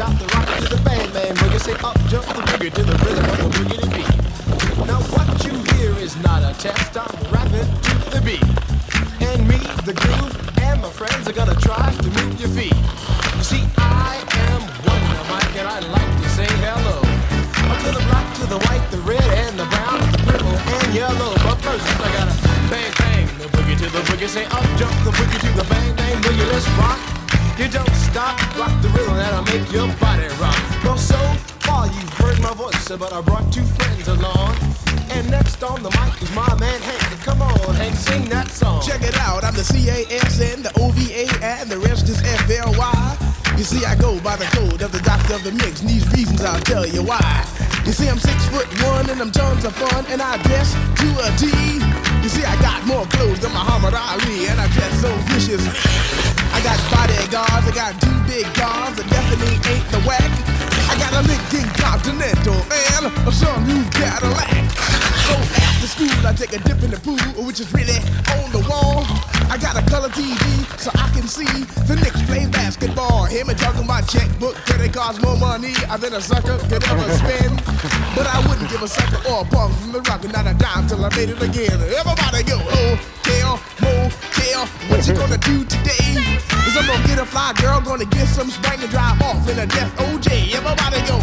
stop the rock to the bang bang boogie. Say up jump the boogie to the rhythm of the boogie beat. Now what you hear is not a test. I'm rapping to the beat, and me, the groove, and my friends are gonna try to move your feet. You see, I am Wonder Mike, and I like to say hello to the black, to the white, the red, and the brown, the purple, and yellow. But first, I gotta bang bang the boogie to the boogie. Say up jump the boogie to the bang bang boogie. Let's rock. You don't stop, rock the rhythm that'll make your body rock. Well, so far you've heard my voice, but I brought two friends along. And next on the mic is my man Hank. Come on, Hank, sing that song. Check it out, I'm the CASN, the OVA, and the rest is FLY. You see, I go by the code of the doctor of the mix, and these reasons I'll tell you why. You see, I'm 6'1", and I'm tons of fun, and I dress to a T. You see, I got more clothes than Muhammad Ali, and I dress so vicious. I got bodyguards, I got two big guns, that definitely ain't the whack. I got a Lincoln Continental and a sunroof Cadillac. So after school, I take a dip in the pool, which is really on the wall. I got a color TV so I can see the Knicks play basketball. Him and talking my checkbook, credit cards more money than a sucker could ever spend. But I wouldn't give a sucker or a punk from the rock, not a dime till I made it again. Everybody go, hotel, motel, what you gonna do today? Is I'm gonna get a fly girl, gonna get some spank and drive off in a death OJ. Everybody go,